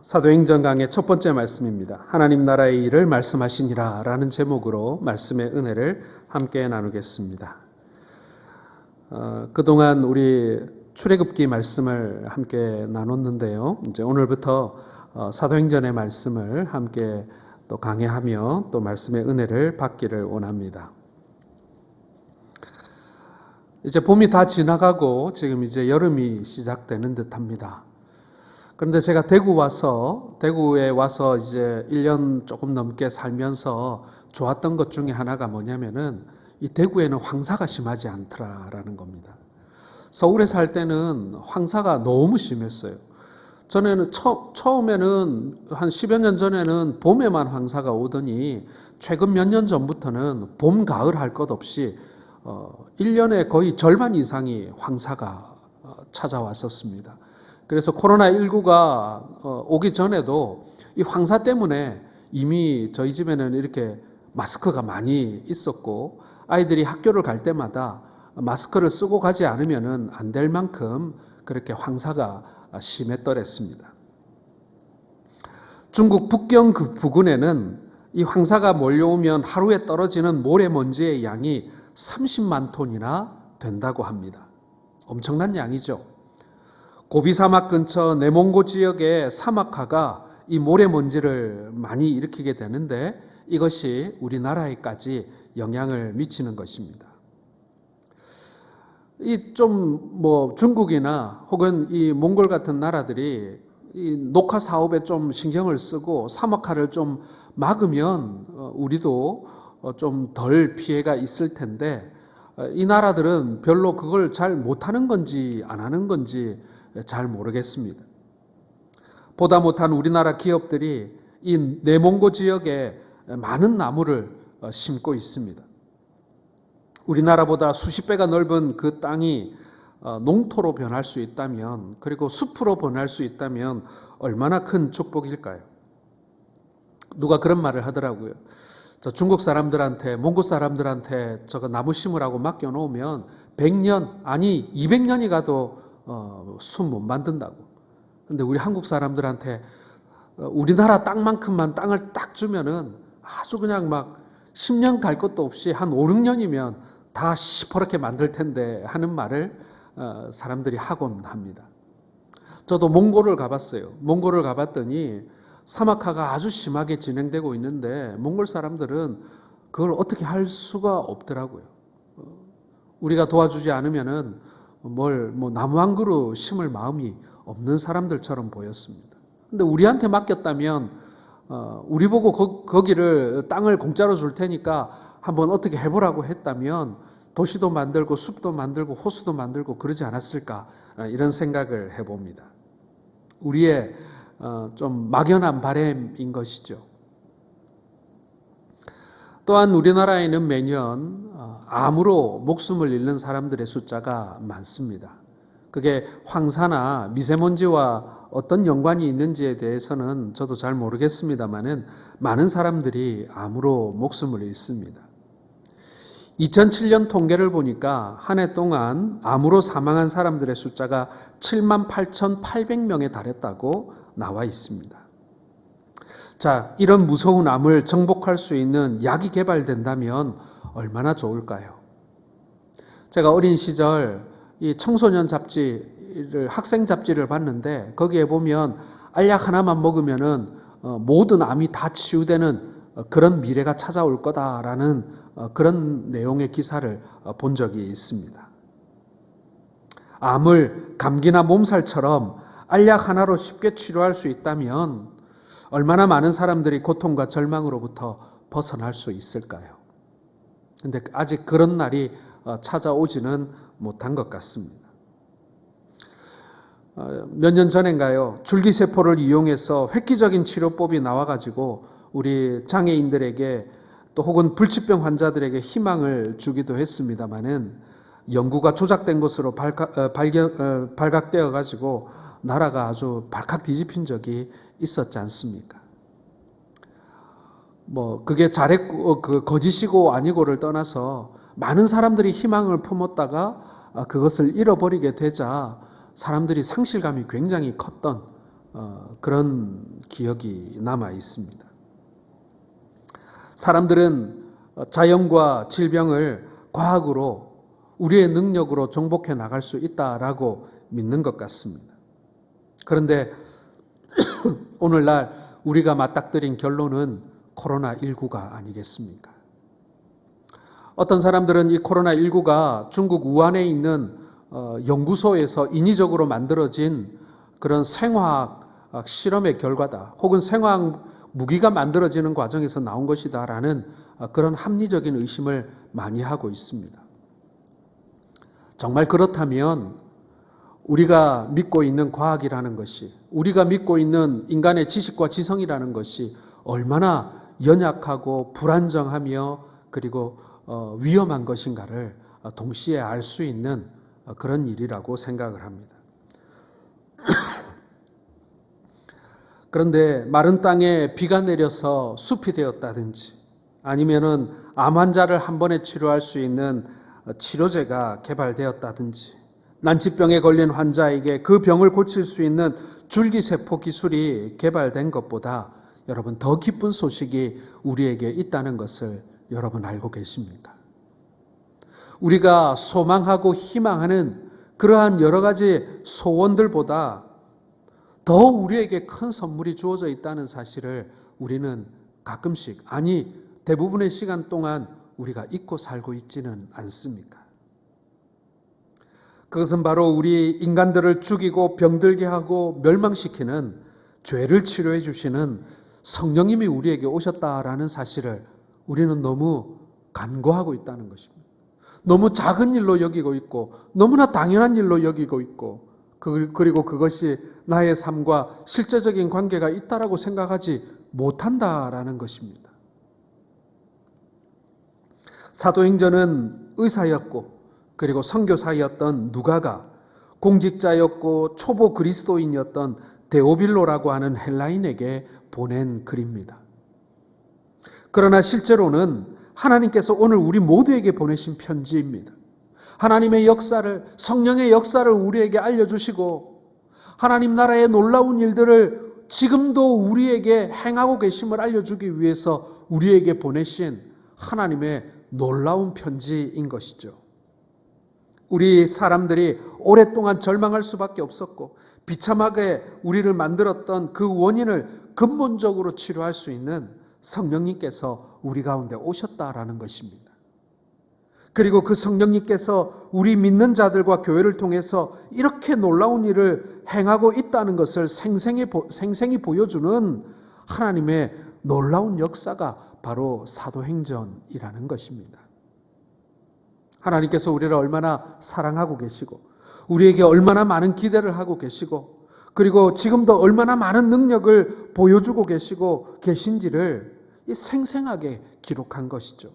사도행전 강의 첫 번째 말씀입니다. 하나님 나라의 일을 말씀하시니라 라는 제목으로 말씀의 은혜를 함께 나누겠습니다. 그동안 우리 출애굽기 말씀을 함께 나눴는데요. 이제 오늘부터 사도행전의 말씀을 함께 또 강해하며 또 말씀의 은혜를 받기를 원합니다. 이제 봄이 다 지나가고 지금 이제 여름이 시작되는 듯합니다. 그런데 제가 대구에 와서 이제 1년 조금 넘게 살면서 좋았던 것 중에 하나가 뭐냐면은 이 대구에는 황사가 심하지 않더라라는 겁니다. 서울에 살 때는 황사가 너무 심했어요. 전에는 처음에는 한 10여 년 전에는 봄에만 황사가 오더니 최근 몇 년 전부터는 봄, 가을 할 것 없이 1년에 거의 절반 이상이 황사가 찾아왔었습니다. 그래서 코로나19가 오기 전에도 이 황사 때문에 이미 저희 집에는 이렇게 마스크가 많이 있었고 아이들이 학교를 갈 때마다 마스크를 쓰고 가지 않으면 안 될 만큼 그렇게 황사가 심했더랬습니다. 중국 북경 그 부근에는 이 황사가 몰려오면 하루에 떨어지는 모래먼지의 양이 30만 톤이나 된다고 합니다. 엄청난 양이죠. 고비 사막 근처 내몽고 지역의 사막화가 이 모래먼지를 많이 일으키게 되는데 이것이 우리나라에까지 영향을 미치는 것입니다. 이 좀 중국이나 혹은 이 몽골 같은 나라들이 이 녹화 사업에 좀 신경을 쓰고 사막화를 좀 막으면 우리도 좀 덜 피해가 있을 텐데 이 나라들은 별로 그걸 잘 못하는 건지 안 하는 건지 잘 모르겠습니다. 보다 못한 우리나라 기업들이 이 내몽고 지역에 많은 나무를 심고 있습니다. 우리나라보다 수십 배가 넓은 그 땅이 농토로 변할 수 있다면, 그리고 숲으로 변할 수 있다면 얼마나 큰 축복일까요? 누가 그런 말을 하더라고요. 저 중국 사람들한테, 몽골 사람들한테 저거 나무 심으라고 맡겨놓으면 100년, 아니 200년이 가도 숲 못 만든다고. 근데 우리 한국 사람들한테 우리나라 땅만큼만 땅을 딱 주면은 아주 그냥 막 10년 갈 것도 없이 한 5, 6년이면 다 시퍼렇게 만들 텐데 하는 말을 사람들이 하곤 합니다. 저도 몽골을 가봤어요. 몽골을 가봤더니 사막화가 아주 심하게 진행되고 있는데 몽골 사람들은 그걸 어떻게 할 수가 없더라고요. 우리가 도와주지 않으면은 나무 한 그루 심을 마음이 없는 사람들처럼 보였습니다. 근데 우리한테 맡겼다면 우리 보고 거기를 땅을 공짜로 줄 테니까 한번 어떻게 해보라고 했다면 도시도 만들고 숲도 만들고 호수도 만들고 그러지 않았을까, 이런 생각을 해봅니다. 우리의 좀 막연한 바람인 것이죠. 또한 우리나라에는 매년 암으로 목숨을 잃는 사람들의 숫자가 많습니다. 그게 황사나 미세먼지와 어떤 연관이 있는지에 대해서는 저도 잘 모르겠습니다만은 많은 사람들이 암으로 목숨을 잃습니다. 2007년 통계를 보니까 한 해 동안 암으로 사망한 사람들의 숫자가 78,800명에 달했다고 나와 있습니다. 자, 이런 무서운 암을 정복할 수 있는 약이 개발된다면 얼마나 좋을까요? 제가 어린 시절 이 청소년 잡지를, 학생 잡지를 봤는데 거기에 보면 알약 하나만 먹으면은 모든 암이 다 치유되는 그런 미래가 찾아올 거다라는 그런 내용의 기사를 본 적이 있습니다. 암을 감기나 몸살처럼 알약 하나로 쉽게 치료할 수 있다면 얼마나 많은 사람들이 고통과 절망으로부터 벗어날 수 있을까요? 근데 아직 그런 날이 찾아오지는 못한 것 같습니다. 몇 년 전인가요? 줄기세포를 이용해서 획기적인 치료법이 나와가지고 우리 장애인들에게 또 혹은 불치병 환자들에게 희망을 주기도 했습니다마는 연구가 조작된 것으로 발각되어 가지고 나라가 아주 발칵 뒤집힌 적이 있었지 않습니까? 그게 잘했고 거짓이고 아니고를 떠나서 많은 사람들이 희망을 품었다가 그것을 잃어버리게 되자 사람들이 상실감이 굉장히 컸던 그런 기억이 남아 있습니다. 사람들은 자연과 질병을 과학으로 우리의 능력으로 정복해 나갈 수 있다라고 믿는 것 같습니다. 그런데 오늘날 우리가 맞닥뜨린 결론은 코로나19가 아니겠습니까? 어떤 사람들은 이 코로나19가 중국 우한에 있는 연구소에서 인위적으로 만들어진 그런 생화학 실험의 결과다, 혹은 생화학 무기가 만들어지는 과정에서 나온 것이다라는 그런 합리적인 의심을 많이 하고 있습니다. 정말 그렇다면 우리가 믿고 있는 과학이라는 것이, 우리가 믿고 있는 인간의 지식과 지성이라는 것이 얼마나 연약하고 불안정하며 그리고 위험한 것인가를 동시에 알 수 있는 그런 일이라고 생각을 합니다. 그런데 마른 땅에 비가 내려서 숲이 되었다든지, 아니면은 암 환자를 한 번에 치료할 수 있는 치료제가 개발되었다든지, 난치병에 걸린 환자에게 그 병을 고칠 수 있는 줄기세포 기술이 개발된 것보다 여러분 더 기쁜 소식이 우리에게 있다는 것을 여러분 알고 계십니까? 우리가 소망하고 희망하는 그러한 여러 가지 소원들보다 더 우리에게 큰 선물이 주어져 있다는 사실을 우리는 가끔씩, 아니 대부분의 시간 동안 우리가 잊고 살고 있지는 않습니까? 그것은 바로 우리 인간들을 죽이고 병들게 하고 멸망시키는 죄를 치료해 주시는 성령님이 우리에게 오셨다라는 사실을 우리는 너무 간과하고 있다는 것입니다. 너무 작은 일로 여기고 있고 너무나 당연한 일로 여기고 있고, 그리고 그것이 나의 삶과 실제적인 관계가 있다라고 생각하지 못한다라는 것입니다. 사도행전은 의사였고 그리고 선교사였던 누가가 공직자였고 초보 그리스도인이었던 데오빌로라고 하는 헬라인에게 보낸 글입니다. 그러나 실제로는 하나님께서 오늘 우리 모두에게 보내신 편지입니다. 하나님의 역사를, 성령의 역사를 우리에게 알려주시고 하나님 나라의 놀라운 일들을 지금도 우리에게 행하고 계심을 알려주기 위해서 우리에게 보내신 하나님의 놀라운 편지인 것이죠. 우리 사람들이 오랫동안 절망할 수밖에 없었고 비참하게 우리를 만들었던 그 원인을 근본적으로 치료할 수 있는 성령님께서 우리 가운데 오셨다라는 것입니다. 그리고 그 성령님께서 우리 믿는 자들과 교회를 통해서 이렇게 놀라운 일을 행하고 있다는 것을 생생히 보여주는 하나님의 놀라운 역사가 바로 사도행전이라는 것입니다. 하나님께서 우리를 얼마나 사랑하고 계시고 우리에게 얼마나 많은 기대를 하고 계시고 그리고 지금도 얼마나 많은 능력을 보여주고 계시고 계신지를 생생하게 기록한 것이죠.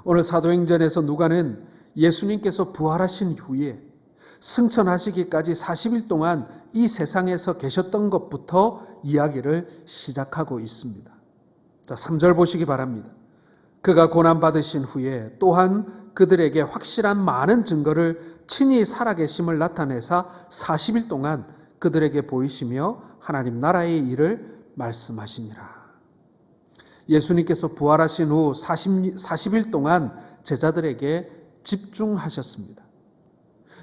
오늘 사도행전에서 누가는 예수님께서 부활하신 후에 승천하시기까지 40일 동안 이 세상에서 계셨던 것부터 이야기를 시작하고 있습니다. 자, 3절 보시기 바랍니다. 그가 고난받으신 후에 또한 그들에게 확실한 많은 증거를 친히 살아계심을 나타내사 40일 동안 그들에게 보이시며 하나님 나라의 일을 말씀하시니라. 예수님께서 부활하신 후 40일 동안 제자들에게 집중하셨습니다.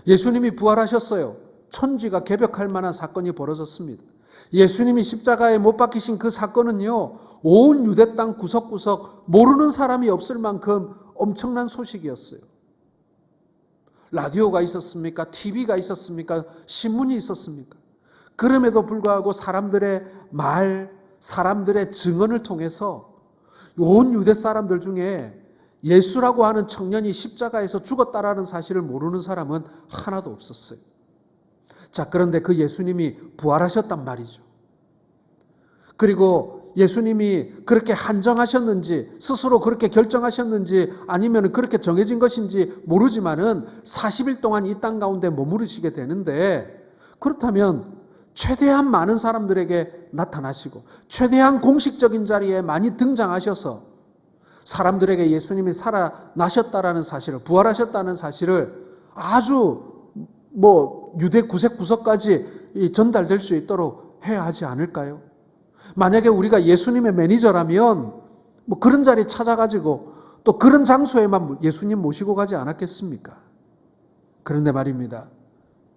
예수님이 부활하셨어요. 천지가 개벽할 만한 사건이 벌어졌습니다. 예수님이 십자가에 못 박히신 그 사건은요, 온 유대 땅 구석구석 모르는 사람이 없을 만큼 엄청난 소식이었어요. 라디오가 있었습니까? TV가 있었습니까? 신문이 있었습니까? 그럼에도 불구하고 사람들의 말, 사람들의 증언을 통해서 온 유대 사람들 중에 예수라고 하는 청년이 십자가에서 죽었다라는 사실을 모르는 사람은 하나도 없었어요. 자, 그런데 그 예수님이 부활하셨단 말이죠. 그리고 예수님이 그렇게 한정하셨는지, 스스로 그렇게 결정하셨는지, 아니면 그렇게 정해진 것인지 모르지만은 40일 동안 이 땅 가운데 머무르시게 되는데, 그렇다면 최대한 많은 사람들에게 나타나시고 최대한 공식적인 자리에 많이 등장하셔서 사람들에게 예수님이 살아나셨다라는 사실을, 부활하셨다는 사실을 아주 유대 구석구석까지 전달될 수 있도록 해야 하지 않을까요? 만약에 우리가 예수님의 매니저라면 뭐 그런 자리에 찾아가지고 또 그런 장소에만 예수님 모시고 가지 않았겠습니까? 그런데 말입니다.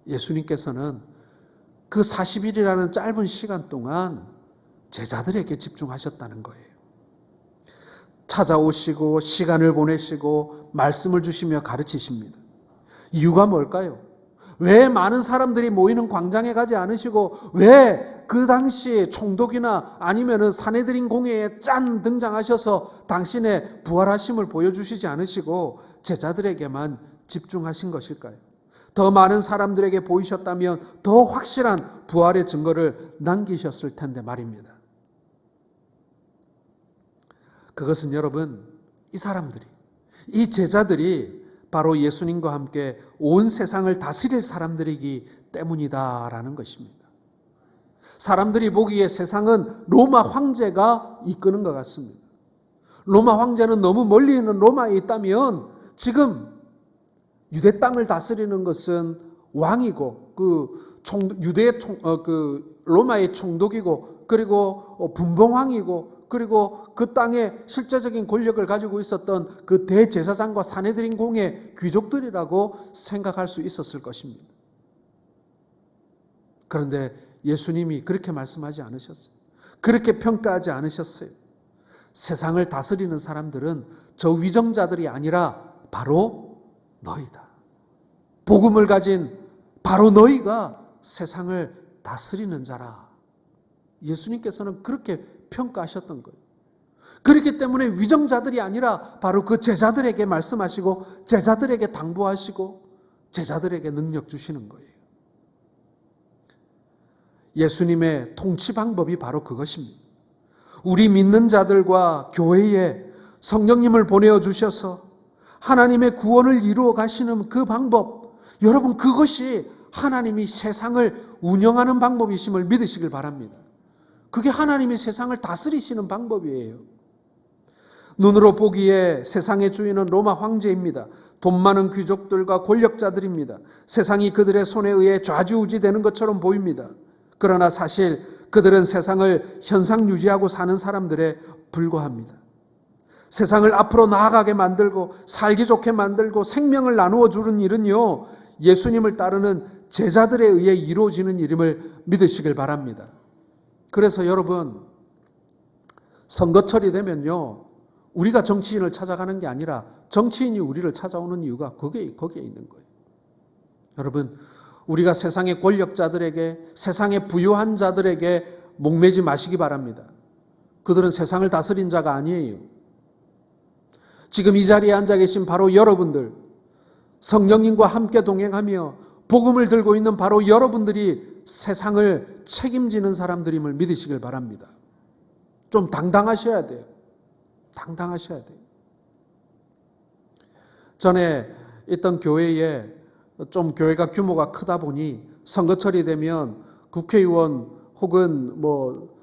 예수님께서는 그 40일이라는 짧은 시간 동안 제자들에게 집중하셨다는 거예요. 찾아오시고 시간을 보내시고 말씀을 주시며 가르치십니다. 이유가 뭘까요? 왜 많은 사람들이 모이는 광장에 가지 않으시고 왜 그 당시 총독이나 아니면은 사내들인 공회에 짠 등장하셔서 당신의 부활하심을 보여주시지 않으시고 제자들에게만 집중하신 것일까요? 더 많은 사람들에게 보이셨다면 더 확실한 부활의 증거를 남기셨을 텐데 말입니다. 그것은 여러분, 이 사람들이, 이 제자들이 바로 예수님과 함께 온 세상을 다스릴 사람들이기 때문이다라는 것입니다. 사람들이 보기에 세상은 로마 황제가 이끄는 것 같습니다. 로마 황제는 너무 멀리 있는 로마에 있다면 지금 유대 땅을 다스리는 것은 왕이고 로마의 총독이고 그리고 분봉왕이고 그리고 그 땅에 실제적인 권력을 가지고 있었던 그 대제사장과 사내들인 공의 귀족들이라고 생각할 수 있었을 것입니다. 그런데 예수님이 그렇게 말씀하지 않으셨어요. 그렇게 평가하지 않으셨어요. 세상을 다스리는 사람들은 저 위정자들이 아니라 바로 너희다. 복음을 가진 바로 너희가 세상을 다스리는 자라. 예수님께서는 그렇게 평가하셨던 거예요. 그렇기 때문에 위정자들이 아니라 바로 그 제자들에게 말씀하시고 제자들에게 당부하시고 제자들에게 능력 주시는 거예요. 예수님의 통치 방법이 바로 그것입니다. 우리 믿는 자들과 교회에 성령님을 보내어 주셔서 하나님의 구원을 이루어 가시는 그 방법, 여러분 그것이 하나님이 세상을 운영하는 방법이심을 믿으시길 바랍니다. 그게 하나님이 세상을 다스리시는 방법이에요. 눈으로 보기에 세상의 주인은 로마 황제입니다. 돈 많은 귀족들과 권력자들입니다. 세상이 그들의 손에 의해 좌지우지되는 것처럼 보입니다. 그러나 사실 그들은 세상을 현상 유지하고 사는 사람들에 불과합니다. 세상을 앞으로 나아가게 만들고 살기 좋게 만들고 생명을 나누어 주는 일은요, 예수님을 따르는 제자들에 의해 이루어지는 일임을 믿으시길 바랍니다. 그래서 여러분, 선거철이 되면요, 우리가 정치인을 찾아가는 게 아니라 정치인이 우리를 찾아오는 이유가 거기에 있는 거예요. 여러분, 우리가 세상의 권력자들에게, 세상의 부유한 자들에게 목매지 마시기 바랍니다. 그들은 세상을 다스린 자가 아니에요. 지금 이 자리에 앉아 계신 바로 여러분들, 성령님과 함께 동행하며 복음을 들고 있는 바로 여러분들이 세상을 책임지는 사람들임을 믿으시길 바랍니다. 좀 당당하셔야 돼요. 당당하셔야 돼요. 전에 있던 교회에 좀 교회가 규모가 크다 보니 선거철이 되면 국회의원 혹은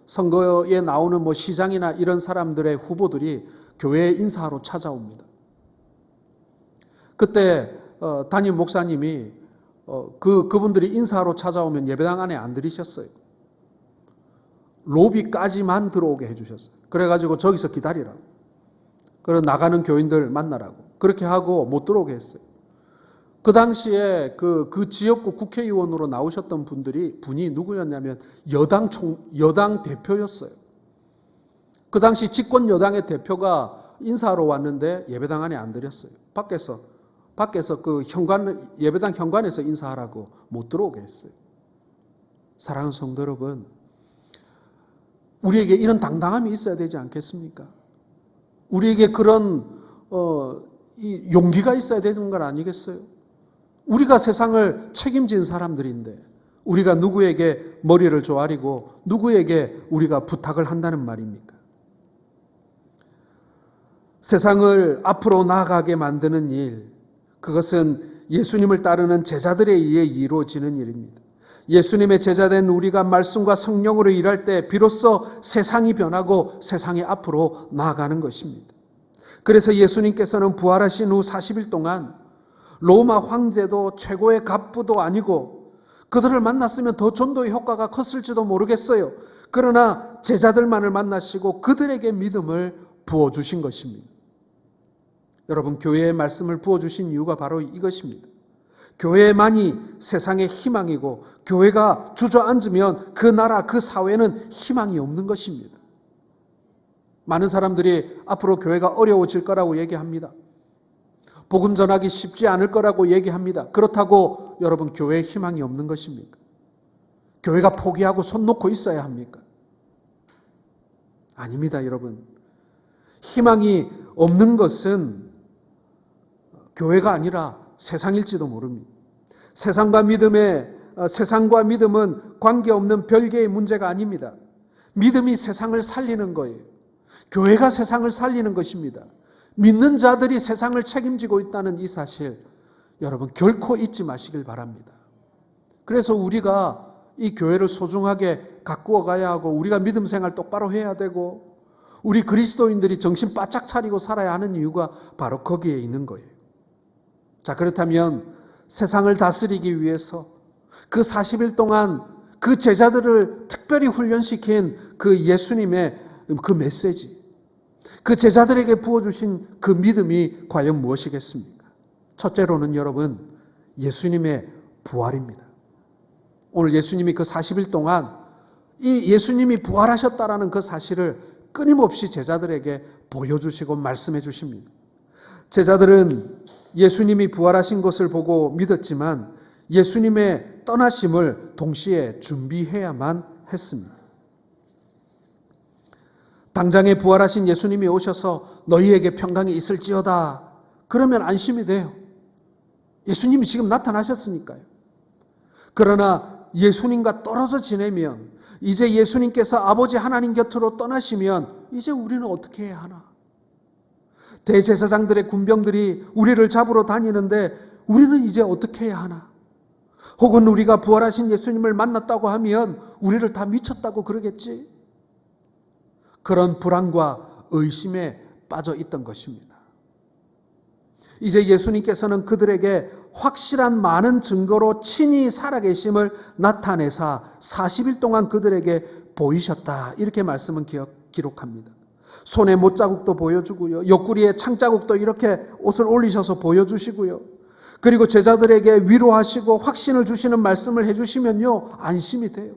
선거에 나오는 시장이나 이런 사람들의 후보들이 교회에 인사하러 찾아옵니다. 그때 담임 목사님이 그분들이 인사하러 찾아오면 예배당 안에 안 들이셨어요. 로비까지만 들어오게 해주셨어요. 그래가지고 저기서 기다리라고. 그리고 나가는 교인들 만나라고. 그렇게 하고 못 들어오게 했어요. 그 당시에 그 지역구 국회의원으로 나오셨던 분이 누구였냐면 여당 대표였어요. 그 당시 집권 여당의 대표가 인사하러 왔는데 예배당 안에 안 들였어요. 밖에서 그 예배당 현관에서 인사하라고 못 들어오게 했어요. 사랑하는 성도 여러분, 우리에게 이런 당당함이 있어야 되지 않겠습니까? 우리에게 그런 이 용기가 있어야 되는 건 아니겠어요? 우리가 세상을 책임진 사람들인데 우리가 누구에게 머리를 조아리고 누구에게 우리가 부탁을 한다는 말입니까? 세상을 앞으로 나아가게 만드는 일, 그것은 예수님을 따르는 제자들에 의해 이루어지는 일입니다. 예수님의 제자된 우리가 말씀과 성령으로 일할 때 비로소 세상이 변하고 세상이 앞으로 나아가는 것입니다. 그래서 예수님께서는 부활하신 후 40일 동안 로마 황제도 최고의 갑부도 아니고 그들을 만났으면 더 전도의 효과가 컸을지도 모르겠어요. 그러나 제자들만을 만나시고 그들에게 믿음을 부어주신 것입니다. 여러분, 교회에 말씀을 부어주신 이유가 바로 이것입니다. 교회만이 세상의 희망이고 교회가 주저앉으면 그 나라, 그 사회는 희망이 없는 것입니다. 많은 사람들이 앞으로 교회가 어려워질 거라고 얘기합니다. 복음 전하기 쉽지 않을 거라고 얘기합니다. 그렇다고 여러분, 교회에 희망이 없는 것입니까? 교회가 포기하고 손 놓고 있어야 합니까? 아닙니다, 여러분. 희망이 없는 것은 교회가 아니라 세상일지도 모릅니다. 세상과 믿음은 관계없는 별개의 문제가 아닙니다. 믿음이 세상을 살리는 거예요. 교회가 세상을 살리는 것입니다. 믿는 자들이 세상을 책임지고 있다는 이 사실, 여러분 결코 잊지 마시길 바랍니다. 그래서 우리가 이 교회를 소중하게 가꾸어 가야 하고, 우리가 믿음 생활 똑바로 해야 되고, 우리 그리스도인들이 정신 바짝 차리고 살아야 하는 이유가 바로 거기에 있는 거예요. 자, 그렇다면 세상을 다스리기 위해서 그 40일 동안 그 제자들을 특별히 훈련시킨 그 예수님의 그 메시지, 그 제자들에게 부어주신 그 믿음이 과연 무엇이겠습니까? 첫째로는 여러분, 예수님의 부활입니다. 오늘 예수님이 그 40일 동안 이 예수님이 부활하셨다라는 그 사실을 끊임없이 제자들에게 보여주시고 말씀해 주십니다. 제자들은 예수님이 부활하신 것을 보고 믿었지만 예수님의 떠나심을 동시에 준비해야만 했습니다. 당장에 부활하신 예수님이 오셔서 너희에게 평강이 있을지어다, 그러면 안심이 돼요. 예수님이 지금 나타나셨으니까요. 그러나 예수님과 떨어져 지내면, 이제 예수님께서 아버지 하나님 곁으로 떠나시면 이제 우리는 어떻게 해야 하나? 대제사장들의 군병들이 우리를 잡으러 다니는데 우리는 이제 어떻게 해야 하나? 혹은 우리가 부활하신 예수님을 만났다고 하면 우리를 다 미쳤다고 그러겠지? 그런 불안과 의심에 빠져 있던 것입니다. 이제 예수님께서는 그들에게 확실한 많은 증거로 친히 살아계심을 나타내사 40일 동안 그들에게 보이셨다, 이렇게 말씀은 기록합니다. 손에 못자국도 보여주고요, 옆구리에 창자국도 이렇게 옷을 올리셔서 보여주시고요, 그리고 제자들에게 위로하시고 확신을 주시는 말씀을 해주시면요, 안심이 돼요.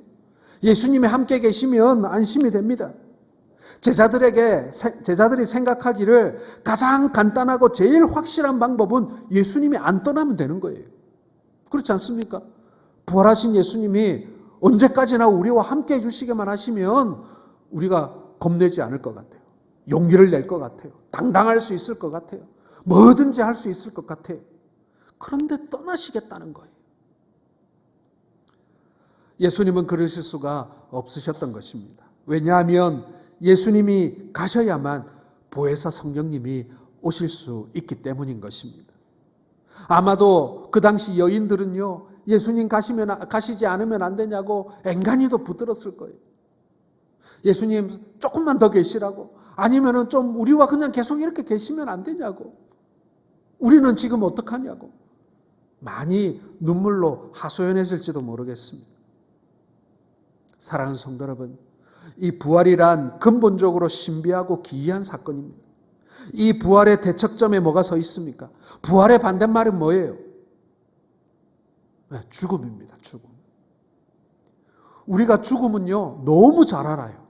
예수님이 함께 계시면 안심이 됩니다. 제자들이 생각하기를 가장 간단하고 제일 확실한 방법은 예수님이 안 떠나면 되는 거예요. 그렇지 않습니까? 부활하신 예수님이 언제까지나 우리와 함께 해주시기만 하시면 우리가 겁내지 않을 것 같아요. 용기를 낼 것 같아요. 당당할 수 있을 것 같아요. 뭐든지 할 수 있을 것 같아요. 그런데 떠나시겠다는 거예요. 예수님은 그러실 수가 없으셨던 것입니다. 왜냐하면 예수님이 가셔야만 보혜사 성령님이 오실 수 있기 때문인 것입니다. 아마도 그 당시 여인들은요, 예수님 가시지 않으면 안 되냐고 앵간히도 붙들었을 거예요. 예수님 조금만 더 계시라고, 아니면은 좀 우리와 그냥 계속 이렇게 계시면 안 되냐고, 우리는 지금 어떡하냐고 많이 눈물로 하소연했을지도 모르겠습니다. 사랑하는 성도 여러분, 이 부활이란 근본적으로 신비하고 기이한 사건입니다. 이 부활의 대척점에 뭐가 서 있습니까? 부활의 반대말은 뭐예요? 죽음입니다. 죽음. 우리가 죽음은요, 너무 잘 알아요.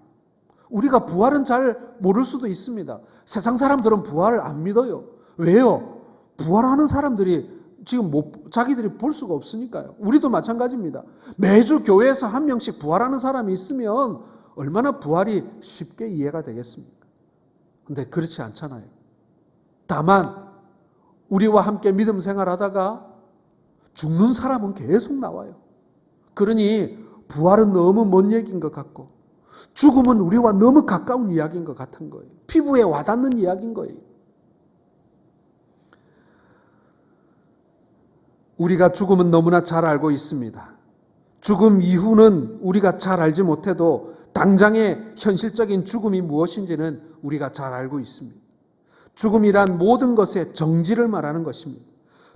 우리가 부활은 잘 모를 수도 있습니다. 세상 사람들은 부활을 안 믿어요. 왜요? 부활하는 사람들이 지금 자기들이 볼 수가 없으니까요. 우리도 마찬가지입니다. 매주 교회에서 한 명씩 부활하는 사람이 있으면 얼마나 부활이 쉽게 이해가 되겠습니까? 그런데 그렇지 않잖아요. 다만 우리와 함께 믿음 생활하다가 죽는 사람은 계속 나와요. 그러니 부활은 너무 먼 얘기인 것 같고, 죽음은 우리와 너무 가까운 이야기인 것 같은 거예요. 피부에 와닿는 이야기인 거예요. 우리가 죽음은 너무나 잘 알고 있습니다. 죽음 이후는 우리가 잘 알지 못해도 당장의 현실적인 죽음이 무엇인지는 우리가 잘 알고 있습니다. 죽음이란 모든 것의 정지를 말하는 것입니다.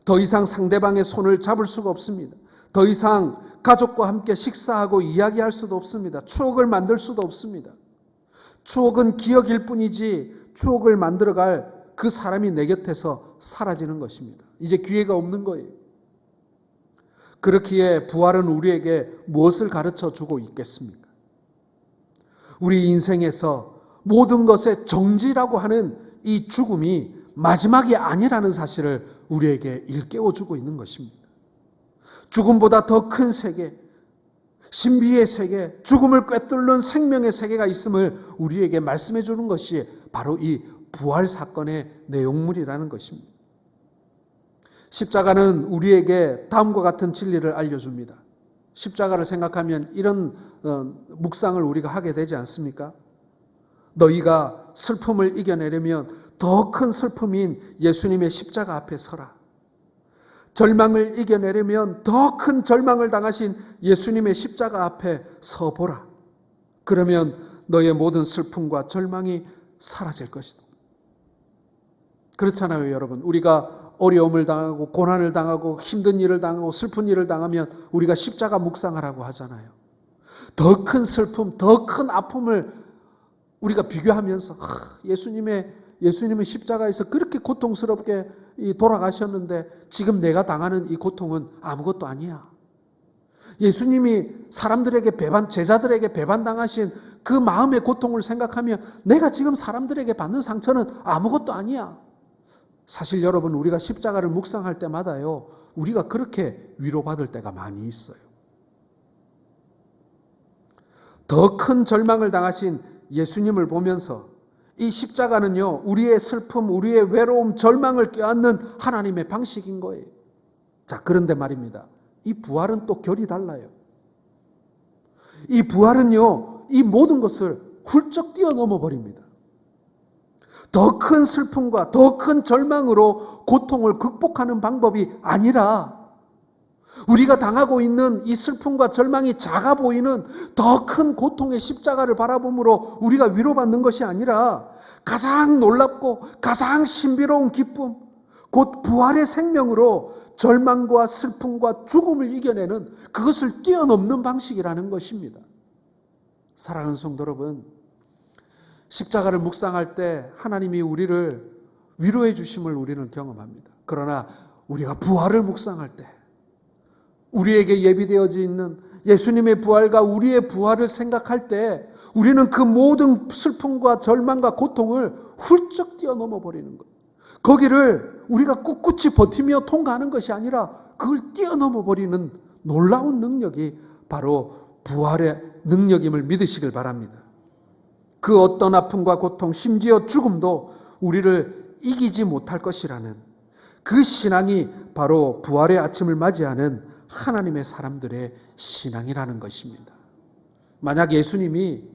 더 이상 상대방의 손을 잡을 수가 없습니다. 더 이상 가족과 함께 식사하고 이야기할 수도 없습니다. 추억을 만들 수도 없습니다. 추억은 기억일 뿐이지 추억을 만들어갈 그 사람이 내 곁에서 사라지는 것입니다. 이제 기회가 없는 거예요. 그렇기에 부활은 우리에게 무엇을 가르쳐 주고 있겠습니까? 우리 인생에서 모든 것의 정지라고 하는 이 죽음이 마지막이 아니라는 사실을 우리에게 일깨워 주고 있는 것입니다. 죽음보다 더 큰 세계, 신비의 세계, 죽음을 꿰뚫는 생명의 세계가 있음을 우리에게 말씀해 주는 것이 바로 이 부활 사건의 내용물이라는 것입니다. 십자가는 우리에게 다음과 같은 진리를 알려줍니다. 십자가를 생각하면 이런 묵상을 우리가 하게 되지 않습니까? 너희가 슬픔을 이겨내려면 더 큰 슬픔인 예수님의 십자가 앞에 서라. 절망을 이겨내려면 더 큰 절망을 당하신 예수님의 십자가 앞에 서보라. 그러면 너의 모든 슬픔과 절망이 사라질 것이다. 그렇잖아요, 여러분. 우리가 어려움을 당하고 고난을 당하고 힘든 일을 당하고 슬픈 일을 당하면 우리가 십자가 묵상하라고 하잖아요. 더 큰 슬픔, 더 큰 아픔을 우리가 비교하면서 예수님은 십자가에서 그렇게 고통스럽게 돌아가셨는데 지금 내가 당하는 이 고통은 아무것도 아니야. 예수님이 사람들에게 제자들에게 배반당하신 그 마음의 고통을 생각하면 내가 지금 사람들에게 받는 상처는 아무것도 아니야. 사실 여러분, 우리가 십자가를 묵상할 때마다요, 우리가 그렇게 위로받을 때가 많이 있어요. 더 큰 절망을 당하신 예수님을 보면서 이 십자가는요, 우리의 슬픔, 우리의 외로움, 절망을 껴안는 하나님의 방식인 거예요. 자, 그런데 말입니다. 이 부활은 또 결이 달라요. 이 부활은요, 이 모든 것을 훌쩍 뛰어넘어 버립니다. 더 큰 슬픔과 더 큰 절망으로 고통을 극복하는 방법이 아니라 우리가 당하고 있는 이 슬픔과 절망이 작아 보이는 더 큰 고통의 십자가를 바라봄으로 우리가 위로받는 것이 아니라 가장 놀랍고 가장 신비로운 기쁨, 곧 부활의 생명으로 절망과 슬픔과 죽음을 이겨내는 그것을 뛰어넘는 방식이라는 것입니다. 사랑하는 성도 여러분, 십자가를 묵상할 때 하나님이 우리를 위로해 주심을 우리는 경험합니다. 그러나 우리가 부활을 묵상할 때 우리에게 예비되어져 있는 예수님의 부활과 우리의 부활을 생각할 때 우리는 그 모든 슬픔과 절망과 고통을 훌쩍 뛰어넘어 버리는 것. 거기를 우리가 꿋꿋이 버티며 통과하는 것이 아니라 그걸 뛰어넘어 버리는 놀라운 능력이 바로 부활의 능력임을 믿으시길 바랍니다. 그 어떤 아픔과 고통, 심지어 죽음도 우리를 이기지 못할 것이라는 그 신앙이 바로 부활의 아침을 맞이하는 하나님의 사람들의 신앙이라는 것입니다. 만약 예수님이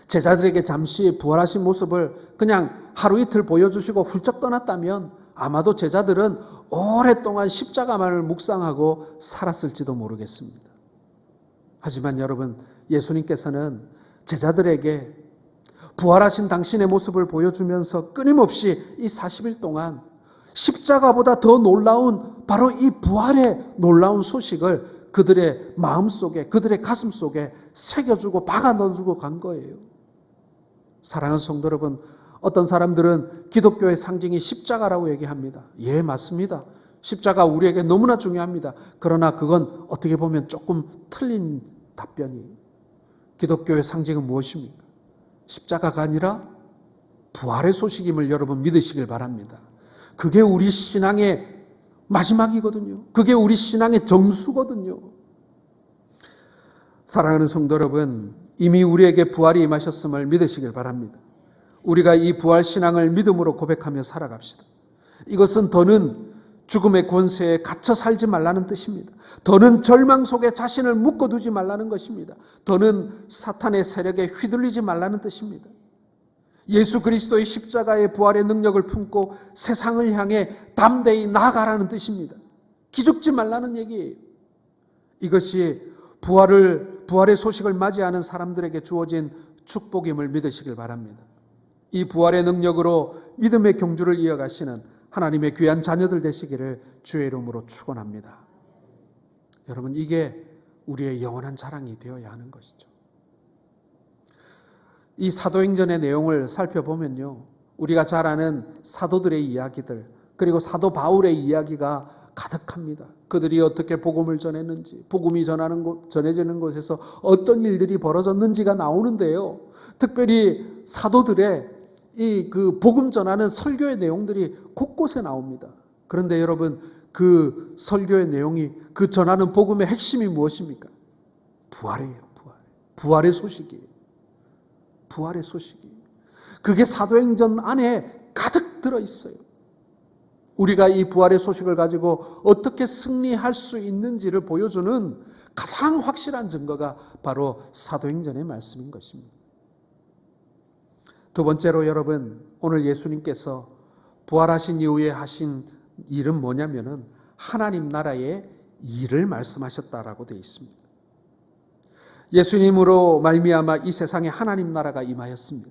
제자들에게 잠시 부활하신 모습을 그냥 하루 이틀 보여주시고 훌쩍 떠났다면 아마도 제자들은 오랫동안 십자가만을 묵상하고 살았을지도 모르겠습니다. 하지만 여러분, 예수님께서는 제자들에게 부활하신 당신의 모습을 보여주면서 끊임없이 이 40일 동안 십자가보다 더 놀라운 바로 이 부활의 놀라운 소식을 그들의 마음속에, 그들의 가슴 속에 새겨주고 박아 넣어주고 간 거예요. 사랑하는 성도 여러분, 어떤 사람들은 기독교의 상징이 십자가라고 얘기합니다. 예, 맞습니다. 십자가 우리에게 너무나 중요합니다. 그러나 그건 어떻게 보면 조금 틀린 답변이에요. 기독교의 상징은 무엇입니까? 십자가가 아니라 부활의 소식임을 여러분 믿으시길 바랍니다. 그게 우리 신앙의 마지막이거든요. 그게 우리 신앙의 정수거든요. 사랑하는 성도 여러분, 이미 우리에게 부활이 임하셨음을 믿으시길 바랍니다. 우리가 이 부활 신앙을 믿음으로 고백하며 살아갑시다. 이것은 더는 죽음의 권세에 갇혀 살지 말라는 뜻입니다. 더는 절망 속에 자신을 묶어두지 말라는 것입니다. 더는 사탄의 세력에 휘둘리지 말라는 뜻입니다. 예수 그리스도의 십자가의 부활의 능력을 품고 세상을 향해 담대히 나아가라는 뜻입니다. 기죽지 말라는 얘기예요. 이것이 부활의 소식을 맞이하는 사람들에게 주어진 축복임을 믿으시길 바랍니다. 이 부활의 능력으로 믿음의 경주를 이어가시는 하나님의 귀한 자녀들 되시기를 주의 이름으로 축원합니다. 여러분, 이게 우리의 영원한 자랑이 되어야 하는 것이죠. 이 사도행전의 내용을 살펴보면요, 우리가 잘 아는 사도들의 이야기들, 그리고 사도 바울의 이야기가 가득합니다. 그들이 어떻게 복음을 전했는지, 복음이 전해지는 곳에서 어떤 일들이 벌어졌는지가 나오는데요. 특별히 사도들의 그 복음 전하는 설교의 내용들이 곳곳에 나옵니다. 그런데 여러분, 그 설교의 내용이, 그 전하는 복음의 핵심이 무엇입니까? 부활이에요. 부활의 소식이에요. 부활의 소식이에요. 그게 사도행전 안에 가득 들어있어요. 우리가 이 부활의 소식을 가지고 어떻게 승리할 수 있는지를 보여주는 가장 확실한 증거가 바로 사도행전의 말씀인 것입니다. 두 번째로 여러분, 오늘 예수님께서 부활하신 이후에 하신 일은 뭐냐면은 하나님 나라의 일을 말씀하셨다라고 되어 있습니다. 예수님으로 말미암아 이 세상에 하나님 나라가 임하였습니다.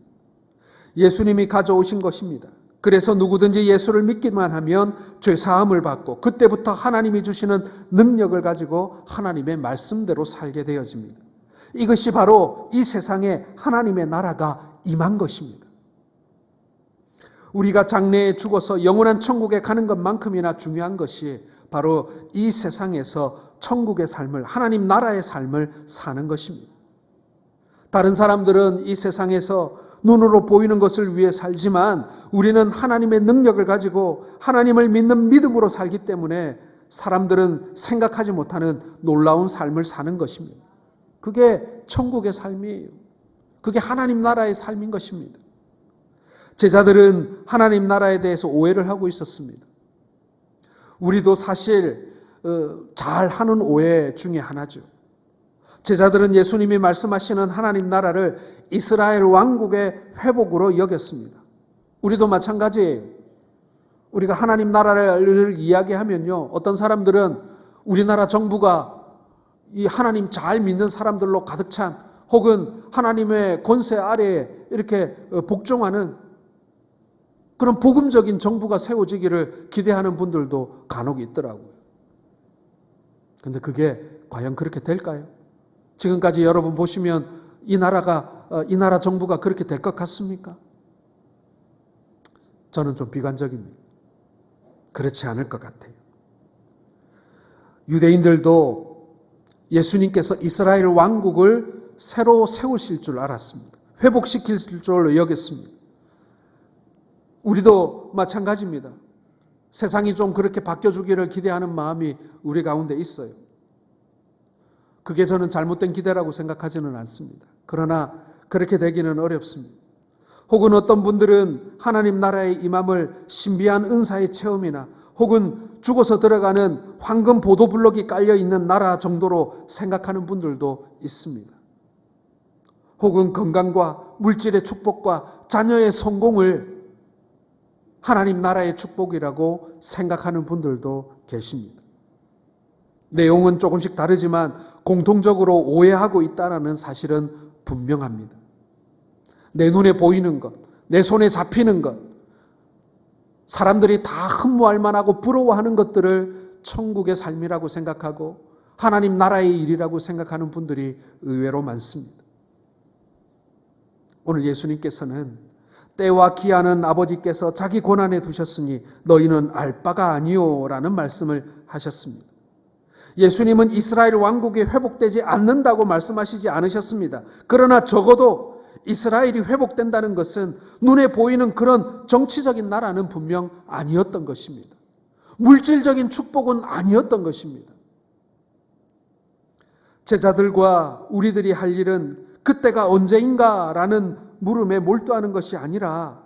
예수님이 가져오신 것입니다. 그래서 누구든지 예수를 믿기만 하면 죄사함을 받고 그때부터 하나님이 주시는 능력을 가지고 하나님의 말씀대로 살게 되어집니다. 이것이 바로 이 세상에 하나님의 나라가 임한 것입니다. 우리가 장래에 죽어서 영원한 천국에 가는 것만큼이나 중요한 것이 바로 이 세상에서 천국의 삶을, 하나님 나라의 삶을 사는 것입니다. 다른 사람들은 이 세상에서 눈으로 보이는 것을 위해 살지만 우리는 하나님의 능력을 가지고 하나님을 믿는 믿음으로 살기 때문에 사람들은 생각하지 못하는 놀라운 삶을 사는 것입니다. 그게 천국의 삶이에요. 그게 하나님 나라의 삶인 것입니다. 제자들은 하나님 나라에 대해서 오해를 하고 있었습니다. 우리도 사실 잘 하는 오해 중에 하나죠. 제자들은 예수님이 말씀하시는 하나님 나라를 이스라엘 왕국의 회복으로 여겼습니다. 우리도 마찬가지예요. 우리가 하나님 나라를 이야기하면요, 어떤 사람들은 우리나라 정부가 이 하나님 잘 믿는 사람들로 가득 찬, 혹은 하나님의 권세 아래에 이렇게 복종하는 그런 복음적인 정부가 세워지기를 기대하는 분들도 간혹 있더라고요. 그런데 그게 과연 그렇게 될까요? 지금까지 여러분 보시면 이 나라 정부가 그렇게 될 것 같습니까? 저는 좀 비관적입니다. 그렇지 않을 것 같아요. 유대인들도 예수님께서 이스라엘 왕국을 새로 세우실 줄 알았습니다. 회복시킬 줄로 여겼습니다. 우리도 마찬가지입니다. 세상이 좀 그렇게 바뀌어주기를 기대하는 마음이 우리 가운데 있어요. 그게 저는 잘못된 기대라고 생각하지는 않습니다. 그러나 그렇게 되기는 어렵습니다. 혹은 어떤 분들은 하나님 나라의 임함을 신비한 은사의 체험이나 혹은 죽어서 들어가는 황금 보도블럭이 깔려있는 나라 정도로 생각하는 분들도 있습니다. 혹은 건강과 물질의 축복과 자녀의 성공을 하나님 나라의 축복이라고 생각하는 분들도 계십니다. 내용은 조금씩 다르지만 공통적으로 오해하고 있다는 사실은 분명합니다. 내 눈에 보이는 것, 내 손에 잡히는 것, 사람들이 다 흠모할 만하고 부러워하는 것들을 천국의 삶이라고 생각하고 하나님 나라의 일이라고 생각하는 분들이 의외로 많습니다. 오늘 예수님께서는 때와 기한은 아버지께서 자기 권한에 두셨으니 너희는 알 바가 아니오 라는 말씀을 하셨습니다. 예수님은 이스라엘 왕국이 회복되지 않는다고 말씀하시지 않으셨습니다. 그러나 적어도 이스라엘이 회복된다는 것은 눈에 보이는 그런 정치적인 나라는 분명 아니었던 것입니다. 물질적인 축복은 아니었던 것입니다. 제자들과 우리들이 할 일은 그때가 언제인가라는 물음에 몰두하는 것이 아니라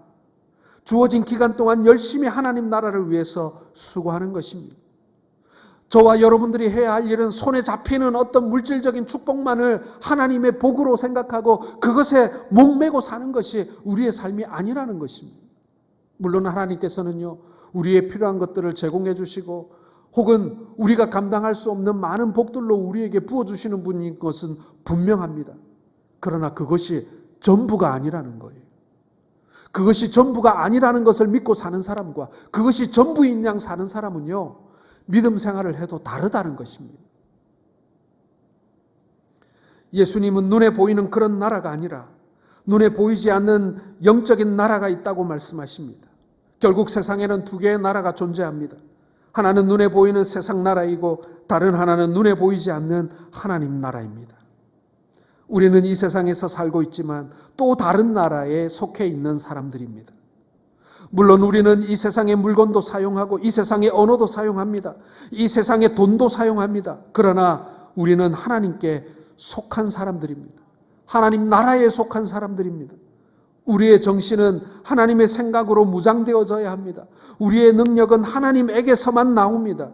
주어진 기간 동안 열심히 하나님 나라를 위해서 수고하는 것입니다. 저와 여러분들이 해야 할 일은 손에 잡히는 어떤 물질적인 축복만을 하나님의 복으로 생각하고 그것에 목매고 사는 것이 우리의 삶이 아니라는 것입니다. 물론 하나님께서는요, 우리의 필요한 것들을 제공해 주시고 혹은 우리가 감당할 수 없는 많은 복들로 우리에게 부어주시는 분인 것은 분명합니다. 그러나 그것이 전부가 아니라는 거예요. 그것이 전부가 아니라는 것을 믿고 사는 사람과 그것이 전부인 양 사는 사람은요, 믿음 생활을 해도 다르다는 것입니다. 예수님은 눈에 보이는 그런 나라가 아니라 눈에 보이지 않는 영적인 나라가 있다고 말씀하십니다. 결국 세상에는 두 개의 나라가 존재합니다. 하나는 눈에 보이는 세상 나라이고 다른 하나는 눈에 보이지 않는 하나님 나라입니다. 우리는 이 세상에서 살고 있지만 또 다른 나라에 속해 있는 사람들입니다. 물론 우리는 이 세상의 물건도 사용하고 이 세상의 언어도 사용합니다. 이 세상의 돈도 사용합니다. 그러나 우리는 하나님께 속한 사람들입니다. 하나님 나라에 속한 사람들입니다. 우리의 정신은 하나님의 생각으로 무장되어져야 합니다. 우리의 능력은 하나님에게서만 나옵니다.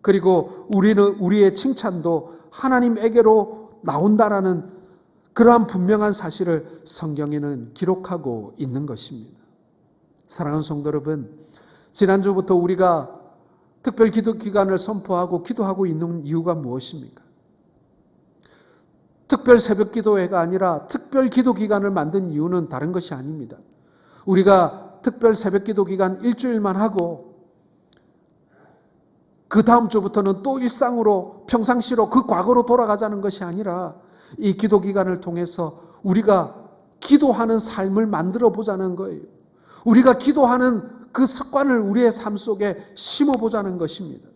그리고 우리의 칭찬도 하나님에게로 나온다라는 그러한 분명한 사실을 성경에는 기록하고 있는 것입니다. 사랑하는 성도 여러분, 지난주부터 우리가 특별 기도 기간을 선포하고 기도하고 있는 이유가 무엇입니까? 특별 새벽 기도회가 아니라 특별 기도 기간을 만든 이유는 다른 것이 아닙니다. 우리가 특별 새벽 기도 기간 일주일만 하고 그 다음 주부터는 또 일상으로 평상시로 그 과거로 돌아가자는 것이 아니라 이 기도 기간을 통해서 우리가 기도하는 삶을 만들어 보자는 거예요. 우리가 기도하는 그 습관을 우리의 삶 속에 심어 보자는 것입니다.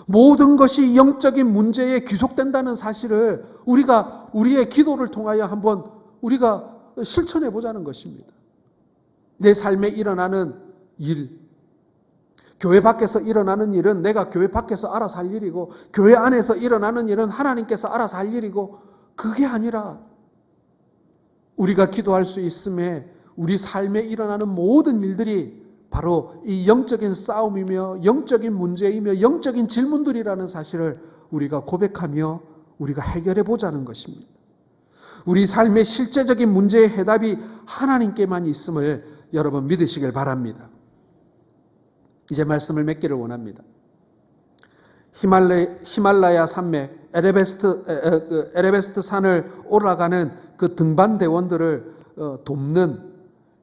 모든 것이 영적인 문제에 귀속된다는 사실을 우리가 우리의 기도를 통하여 한번 우리가 실천해 보자는 것입니다. 내 삶에 일어나는 일, 교회 밖에서 일어나는 일은 내가 교회 밖에서 알아서 할 일이고 교회 안에서 일어나는 일은 하나님께서 알아서 할 일이고 그게 아니라 우리가 기도할 수 있음에 우리 삶에 일어나는 모든 일들이 바로 이 영적인 싸움이며 영적인 문제이며 영적인 질문들이라는 사실을 우리가 고백하며 우리가 해결해 보자는 것입니다. 우리 삶의 실제적인 문제의 해답이 하나님께만 있음을 여러분 믿으시길 바랍니다. 이제 말씀을 맺기를 원합니다. 히말라야 산맥 에베레스트 산을 올라가는 그 등반 대원들을 돕는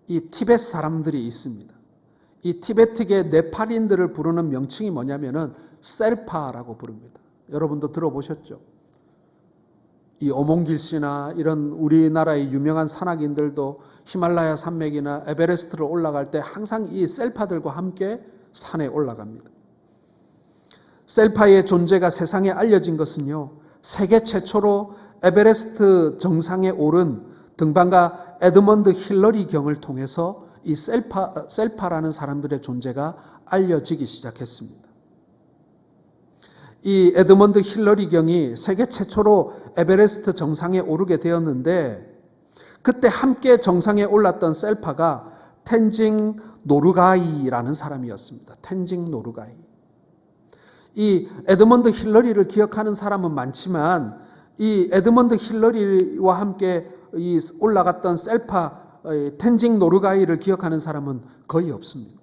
이 티베트 사람들이 있습니다. 이 티베트계 네팔인들을 부르는 명칭이 뭐냐면은 셀파라고 부릅니다. 여러분도 들어보셨죠? 이 오몽길 씨나 이런 우리나라의 유명한 산악인들도 히말라야 산맥이나 에베레스트를 올라갈 때 항상 이 셀파들과 함께 산에 올라갑니다. 셀파의 존재가 세상에 알려진 것은요, 세계 최초로 에베레스트 정상에 오른 등반가 에드먼드 힐러리 경을 통해서 이 셀파라는 사람들의 존재가 알려지기 시작했습니다. 이 에드먼드 힐러리 경이 세계 최초로 에베레스트 정상에 오르게 되었는데 그때 함께 정상에 올랐던 셀파가 텐징 노르가이라는 사람이었습니다. 텐징 노르가이. 이 에드먼드 힐러리를 기억하는 사람은 많지만 이 에드먼드 힐러리와 함께 이 올라갔던 셀파 텐징 노르가이를 기억하는 사람은 거의 없습니다.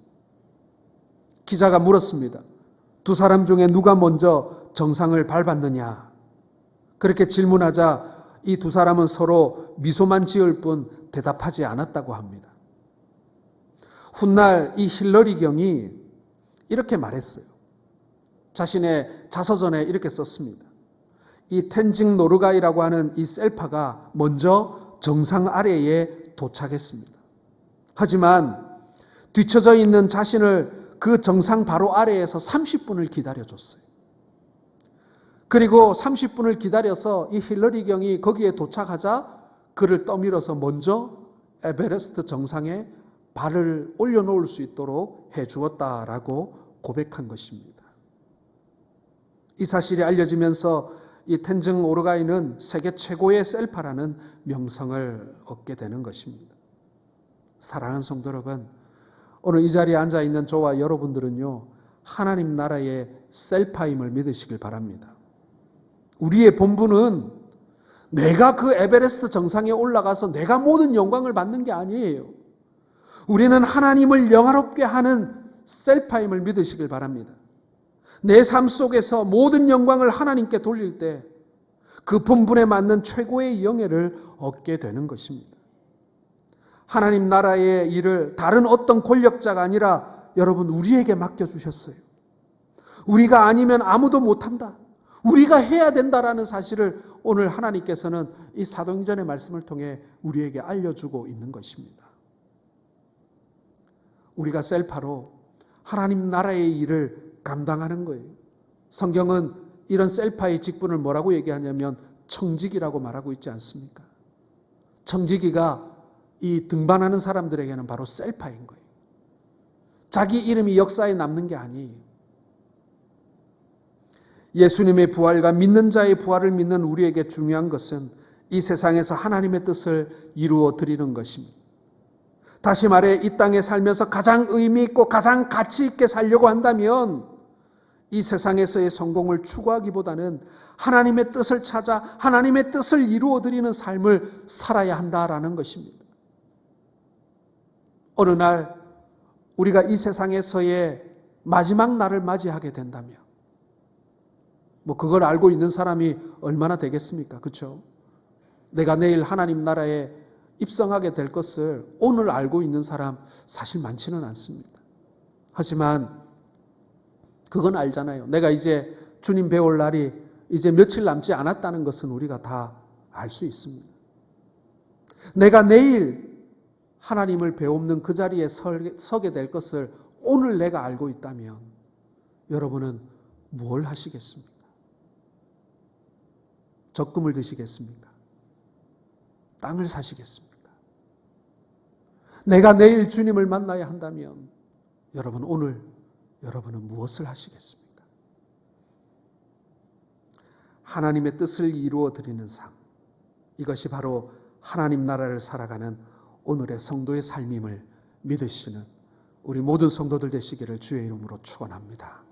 기자가 물었습니다. 두 사람 중에 누가 먼저 정상을 밟았느냐? 그렇게 질문하자 이 두 사람은 서로 미소만 지을 뿐 대답하지 않았다고 합니다. 훗날 이 힐러리 경이 이렇게 말했어요. 자신의 자서전에 이렇게 썼습니다. 이 텐징 노르가이라고 하는 이 셀파가 먼저 정상 아래에 도착했습니다. 하지만 뒤처져 있는 자신을 그 정상 바로 아래에서 30분을 기다려줬어요. 그리고 30분을 기다려서 이 힐러리 경이 거기에 도착하자 그를 떠밀어서 먼저 에베레스트 정상에 발을 올려놓을 수 있도록 해주었다라고 고백한 것입니다. 이 사실이 알려지면서 이 텐징 노르가이는 세계 최고의 셀파라는 명성을 얻게 되는 것입니다. 사랑하는 성도 여러분, 오늘 이 자리에 앉아있는 저와 여러분들은요, 하나님 나라의 셀파임을 믿으시길 바랍니다. 우리의 본분은 내가 그 에베레스트 정상에 올라가서 내가 모든 영광을 받는 게 아니에요. 우리는 하나님을 영화롭게 하는 셀파임을 믿으시길 바랍니다. 내 삶 속에서 모든 영광을 하나님께 돌릴 때 그 본분에 맞는 최고의 영예를 얻게 되는 것입니다. 하나님 나라의 일을 다른 어떤 권력자가 아니라 여러분 우리에게 맡겨주셨어요. 우리가 아니면 아무도 못한다. 우리가 해야 된다라는 사실을 오늘 하나님께서는 이 사도행전의 말씀을 통해 우리에게 알려주고 있는 것입니다. 우리가 셀파로 하나님 나라의 일을 감당하는 거예요. 성경은 이런 셀파의 직분을 뭐라고 얘기하냐면 청지기라고 말하고 있지 않습니까? 청지기가 이 등반하는 사람들에게는 바로 셀파인 거예요. 자기 이름이 역사에 남는 게 아니에요. 예수님의 부활과 믿는 자의 부활을 믿는 우리에게 중요한 것은 이 세상에서 하나님의 뜻을 이루어 드리는 것입니다. 다시 말해 이 땅에 살면서 가장 의미 있고 가장 가치 있게 살려고 한다면 이 세상에서의 성공을 추구하기보다는 하나님의 뜻을 찾아 하나님의 뜻을 이루어 드리는 삶을 살아야 한다라는 것입니다. 어느 날 우리가 이 세상에서의 마지막 날을 맞이하게 된다면 그걸 알고 있는 사람이 얼마나 되겠습니까? 그렇죠? 내가 내일 하나님 나라에 입성하게 될 것을 오늘 알고 있는 사람 사실 많지는 않습니다. 하지만 그건 알잖아요. 내가 이제 주님 배울 날이 이제 며칠 남지 않았다는 것은 우리가 다 알 수 있습니다. 내가 내일 하나님을 배우는 그 자리에 서게 될 것을 오늘 내가 알고 있다면 여러분은 뭘 하시겠습니까? 적금을 드시겠습니까? 땅을 사시겠습니까? 내가 내일 주님을 만나야 한다면 여러분 오늘 여러분은 무엇을 하시겠습니까? 하나님의 뜻을 이루어 드리는 삶, 이것이 바로 하나님 나라를 살아가는 오늘의 성도의 삶임을 믿으시는 우리 모든 성도들 되시기를 주의 이름으로 축원합니다.